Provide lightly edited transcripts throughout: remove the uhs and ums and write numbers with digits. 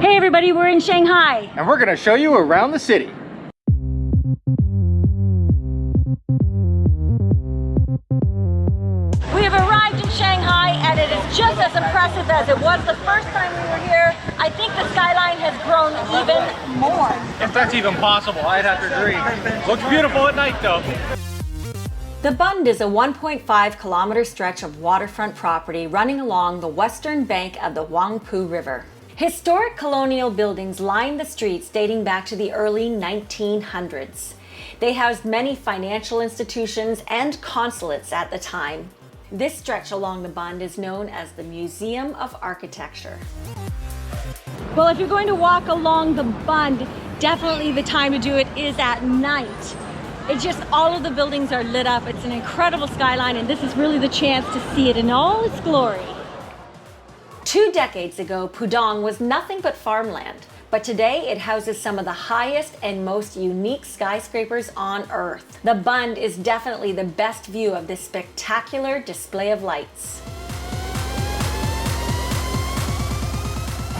Hey everybody, we're in Shanghai. And we're going to show you around the city. We have arrived in Shanghai and it is just as impressive as it was the first time we were here. I think the skyline has grown even more. If that's even possible, I'd have to agree. Looks beautiful at night though. The Bund is a 1.5-kilometer stretch of waterfront property running along the western bank of the Huangpu River. Historic colonial buildings line the streets dating back to the early 1900s. They housed many financial institutions and consulates at the time. This stretch along the Bund is known as the Museum of Architecture. Well, if you're going to walk along the Bund, definitely the time to do it is at night. It's just all of the buildings are lit up. It's an incredible skyline, and this is really the chance to see it in all its glory. 2 decades ago, Pudong was nothing but farmland, but today it houses some of the highest and most unique skyscrapers on Earth. The Bund is definitely the best view of this spectacular display of lights.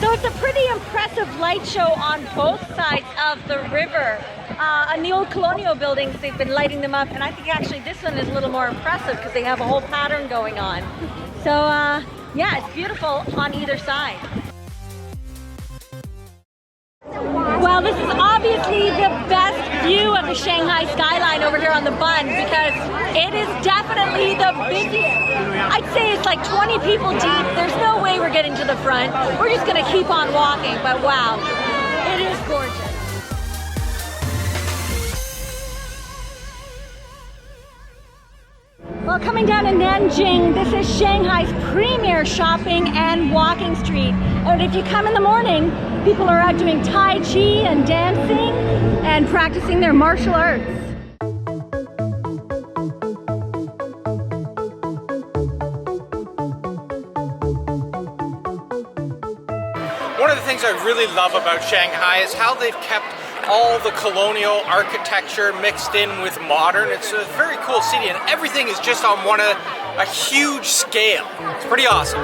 So it's a pretty impressive light show on both sides of the river. On the old colonial buildings, they've been lighting them up, and I think actually this one is a little more impressive because they have a whole pattern going on. So yeah, it's beautiful on either side. Well, this is obviously the best view of the Shanghai skyline over here on the Bund because it is definitely the busiest. I'd say it's like 20 people deep. There's no way we're getting to the front. We're just gonna keep on walking, but wow, it is gorgeous. Well, coming down to Nanjing, this is Shanghai's premier shopping and walking street. And if you come in the morning, people are out doing Tai Chi and dancing and practicing their martial arts. One of the things I really love about Shanghai is how they've kept all the colonial architecture mixed in with modern. It's a very cool city and everything is just on a huge scale. It's pretty awesome.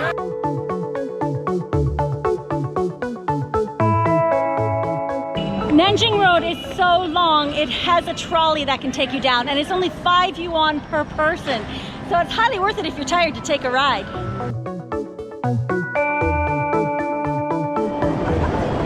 Nanjing Road is so long, it has a trolley that can take you down, and it's only 5 yuan per person. So it's highly worth it if you're tired to take a ride.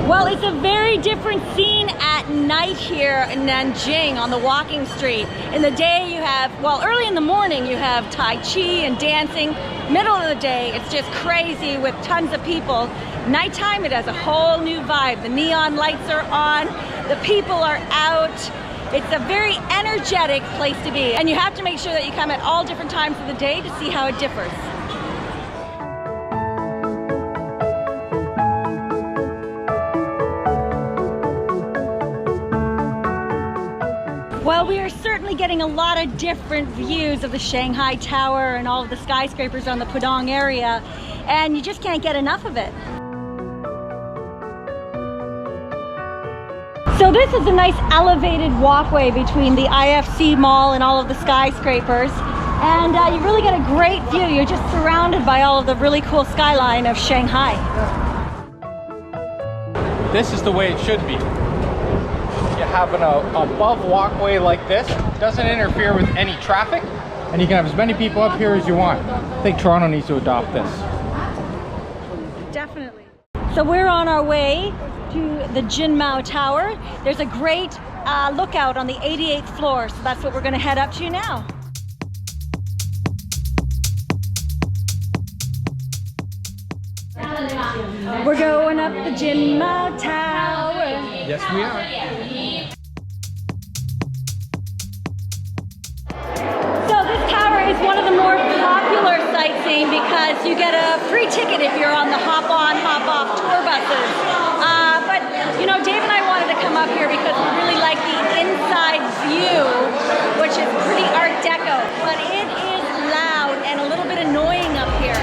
Well, it's a very different scene at night here in Nanjing on the walking street. In the day you have, well, early in the morning you have Tai Chi and dancing. Middle of the day, it's just crazy with tons of people. Nighttime, it has a whole new vibe. The neon lights are on, the people are out. It's a very energetic place to be. And you have to make sure that you come at all different times of the day to see how it differs. Well, we are certainly getting a lot of different views of the Shanghai Tower and all of the skyscrapers on the Pudong area, and you just can't get enough of it. So this is a nice elevated walkway between the IFC mall and all of the skyscrapers, and you really get a great view. You're just surrounded by all of the really cool skyline of Shanghai. This is the way it should be. You have an above walkway like this, doesn't interfere with any traffic, and you can have as many people up here as you want. I think Toronto needs to adopt this. Definitely. So we're on our way to the Jin Mao Tower. There's a great lookout on the 88th floor, so that's what we're going to head up to now. We're going up the Jin Mao Tower. Yes, we are. So this tower is one of the more popular sightseeing because you get a free ticket if you're on the hop-on, hop-off tour buses. But, you know, Dave and I wanted to come up here because we really like the inside view, which is pretty Art Deco. But it is loud and a little bit annoying up here.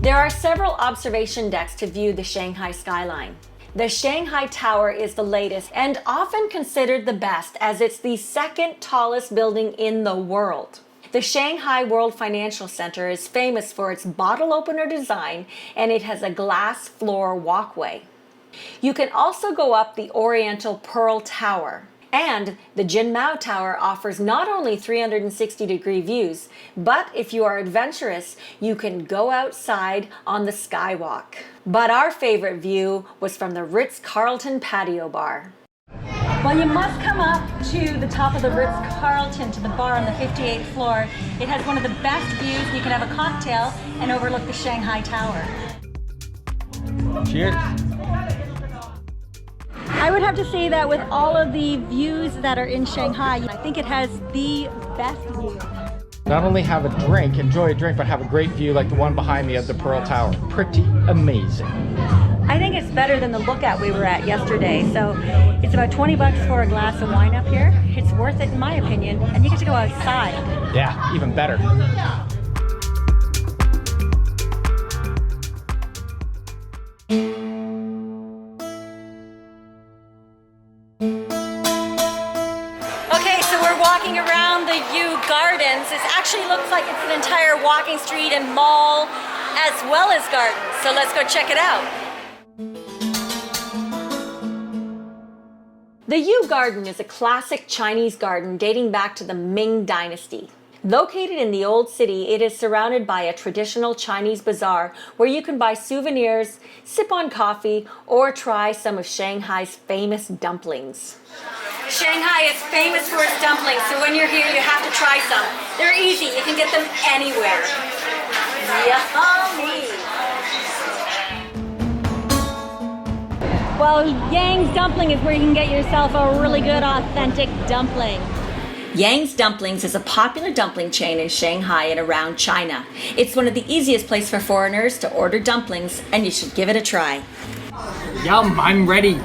There are several observation decks to view the Shanghai skyline. The Shanghai Tower is the latest and often considered the best as it's the second tallest building in the world. The Shanghai World Financial Center is famous for its bottle opener design, and it has a glass floor walkway. You can also go up the Oriental Pearl Tower. And the Jin Mao Tower offers not only 360-degree views, but if you are adventurous, you can go outside on the skywalk. But our favorite view was from the Ritz Carlton patio bar. Well, you must come up to the top of the Ritz Carlton, to the bar on the 58th floor. It has one of the best views. You can have a cocktail and overlook the Shanghai Tower. Cheers. I would have to say that with all of the views that are in Shanghai, I think it has the best view. Not only have a drink, enjoy a drink, but have a great view like the one behind me of the Pearl Tower. Pretty amazing. I think it's better than the lookout we were at yesterday. So it's about 20 bucks for a glass of wine up here. It's worth it in my opinion, and you get to go outside. Yeah, even better. Okay, so we're walking around the Yuan Gardens. It actually looks like it's an entire walking street and mall as well as gardens. So let's go check it out. The Yuan Garden is a classic Chinese garden dating back to the Ming Dynasty. Located in the old city, it is surrounded by a traditional Chinese bazaar where you can buy souvenirs, sip on coffee, or try some of Shanghai's famous dumplings. Shanghai is famous for its dumplings, so when you're here you have to try some. They're easy, you can get them anywhere. Yummy! Well, Yang's Dumpling is where you can get yourself a really good authentic dumpling. Yang's Dumplings is a popular dumpling chain in Shanghai and around China. It's one of the easiest places for foreigners to order dumplings, and you should give it a try. Yum, I'm ready.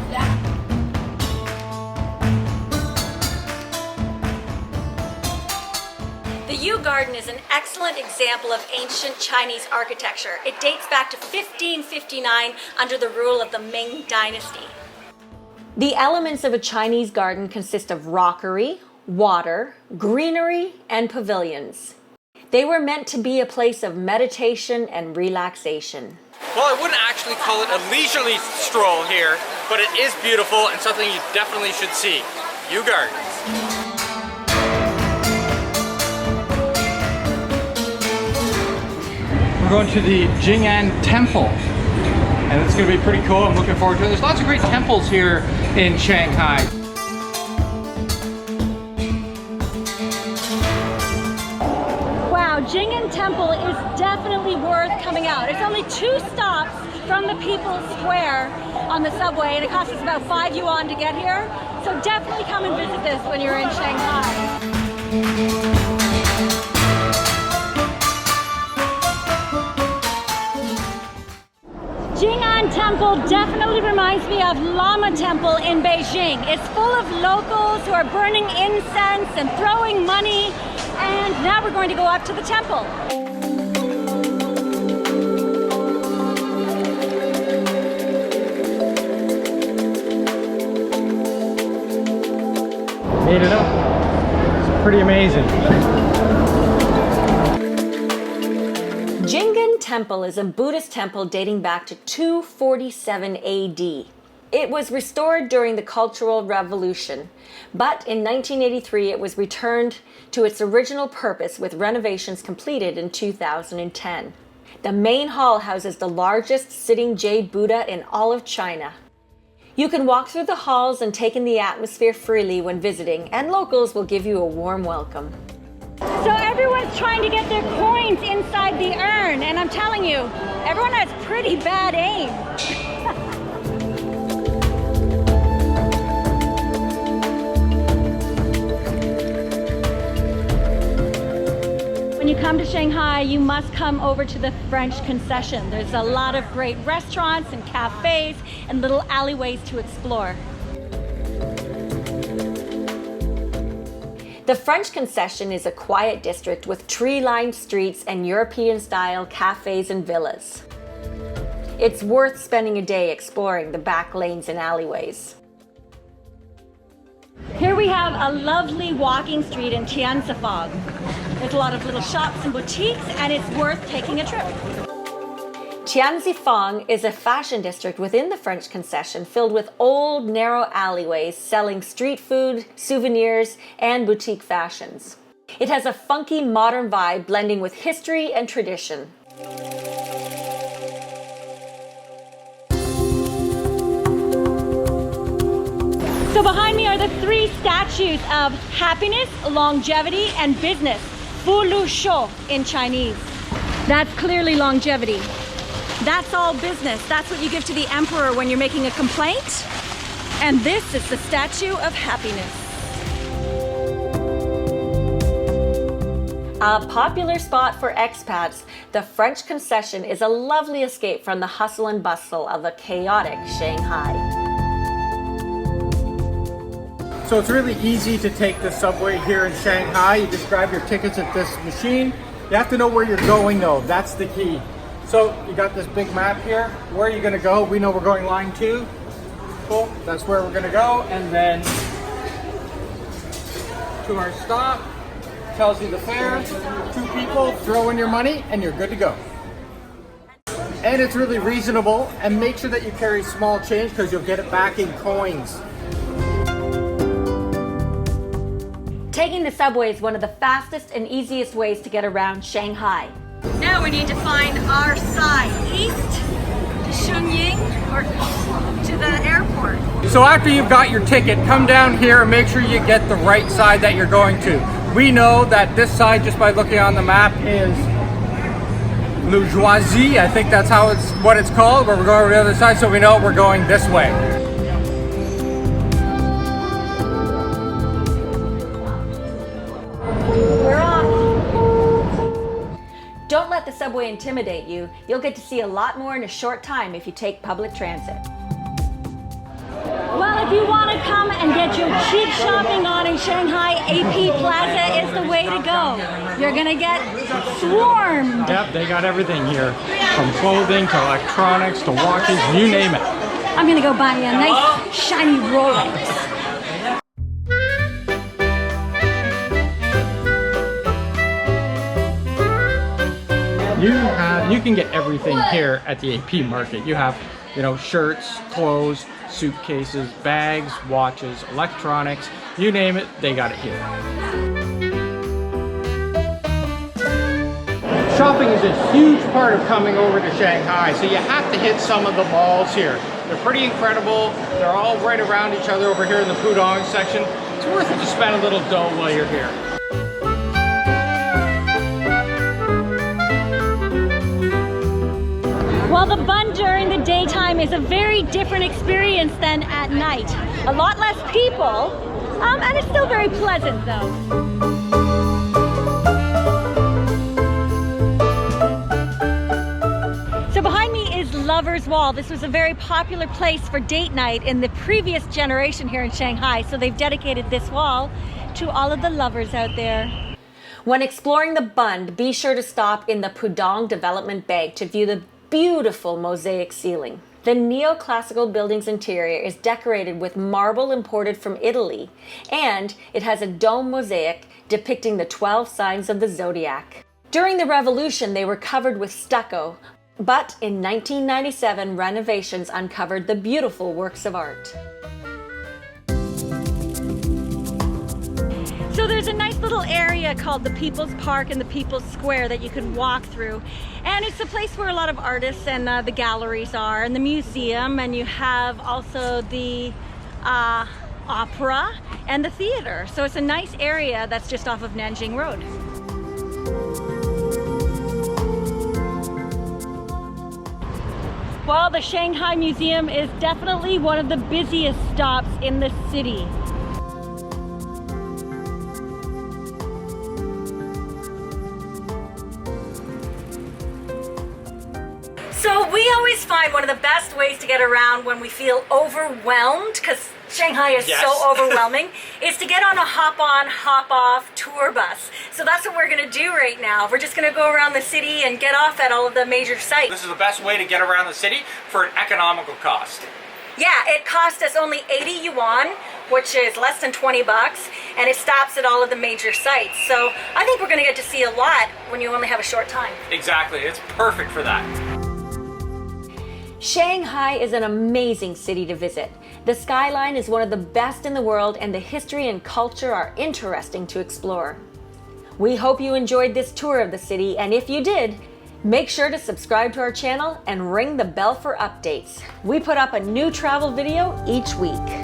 The Yuan Garden is an excellent example of ancient Chinese architecture. It dates back to 1559 under the rule of the Ming Dynasty. The elements of a Chinese garden consist of rockery, water, greenery, and pavilions. They were meant to be a place of meditation and relaxation. Well, I wouldn't actually call it a leisurely stroll here, but it is beautiful and something you definitely should see. Yuan Gardens. We're going to the Jingan Temple, and it's going to be pretty cool. I'm looking forward to it. There's lots of great temples here in Shanghai. Wow, Jingan Temple is definitely worth coming out. It's only 2 stops from the People's Square on the subway, and it costs us about 5 yuan to get here. So definitely come and visit this when you're in Shanghai. Jing'an Temple definitely reminds me of Lama Temple in Beijing. It's full of locals who are burning incense and throwing money, and now we're going to go up to the temple. Made it up. It's pretty amazing. Jingan Temple is a Buddhist temple dating back to 247 AD. It was restored during the Cultural Revolution, but in 1983 it was returned to its original purpose with renovations completed in 2010. The main hall houses the largest sitting jade Buddha in all of China. You can walk through the halls and take in the atmosphere freely when visiting, and locals will give you a warm welcome. So everyone's trying to get their coins inside the urn, and I'm telling you, everyone has pretty bad aim. When you come to Shanghai, you must come over to the French Concession. There's a lot of great restaurants and cafes and little alleyways to explore. The French Concession is a quiet district with tree-lined streets and European-style cafes and villas. It's worth spending a day exploring the back lanes and alleyways. Here we have a lovely walking street in Tianza Fang. There's a lot of little shops and boutiques, and it's worth taking a trip. Tianza Fang is a fashion district within the French Concession filled with old, narrow alleyways selling street food, souvenirs, and boutique fashions. It has a funky, modern vibe blending with history and tradition. So behind me are the three statues of happiness, longevity, and business. Fu Lu Shou in Chinese. That's clearly longevity. That's all business. That's what you give to the emperor when you're making a complaint. And this is the statue of happiness. A popular spot for expats, the French Concession is a lovely escape from the hustle and bustle of a chaotic Shanghai. So it's really easy to take the subway here in Shanghai. You just grab your tickets at this machine. You have to know where you're going though, that's the key. So you got this big map here. Where are you gonna go? We know we're going line 2. Cool, that's where we're gonna go. And then to our stop, tells you the fare. 2 people, throw in your money and you're good to go. And it's really reasonable, and make sure that you carry small change because you'll get it back in coins. Taking the subway is one of the fastest and easiest ways to get around Shanghai. Now we need to find our side, east to Shenyang or to the airport. So after you've got your ticket, come down here and make sure you get the right side that you're going to. We know that this side, just by looking on the map, is Le Joisy. I think that's what it's called, but we're going to the other side, so we know we're going this way. We're off! Don't let the subway intimidate you. You'll get to see a lot more in a short time if you take public transit. Well, if you want to come and get your cheap shopping on in Shanghai, AP Plaza is the way to go. You're going to get swarmed. Yep, they got everything here. From clothing to electronics to watches, you name it. I'm going to go buy me a nice shiny Rolex. You can get everything here at the AP market. You have, shirts, clothes, suitcases, bags, watches, electronics, you name it, they got it here. Shopping is a huge part of coming over to Shanghai, so you have to hit some of the malls here. They're pretty incredible. They're all right around each other over here in the Pudong section. It's worth it to spend a little dough while you're here. Well, the Bund during the daytime is a very different experience than at night. A lot less people, and it's still very pleasant though. So behind me is Lover's Wall. This was a very popular place for date night in the previous generation here in Shanghai, so they've dedicated this wall to all of the lovers out there. When exploring the Bund, be sure to stop in the Pudong Development Bank to view the beautiful mosaic ceiling. The neoclassical building's interior is decorated with marble imported from Italy, and it has a dome mosaic depicting the 12 signs of the zodiac. During the Revolution, they were covered with stucco, but in 1997, renovations uncovered the beautiful works of art. So there's a nice little area called the People's Park and the People's Square that you can walk through. And it's a place where a lot of artists and the galleries are, and the museum, and you have also the opera and the theater. So it's a nice area that's just off of Nanjing Road. Well, the Shanghai Museum is definitely one of the busiest stops in the city. So we always find one of the best ways to get around when we feel overwhelmed, because Shanghai is so overwhelming, is to get on a hop-on, hop-off tour bus. So that's what we're going to do right now. We're just going to go around the city and get off at all of the major sites. This is the best way to get around the city for an economical cost. Yeah, it cost us only 80 yuan, which is less than 20 bucks, and it stops at all of the major sites. So I think we're gonna get to see a lot when you only have a short time. Exactly, it's perfect for that. Shanghai is an amazing city to visit. The skyline is one of the best in the world, and the history and culture are interesting to explore. We hope you enjoyed this tour of the city, and if you did, make sure to subscribe to our channel and ring the bell for updates. We put up a new travel video each week.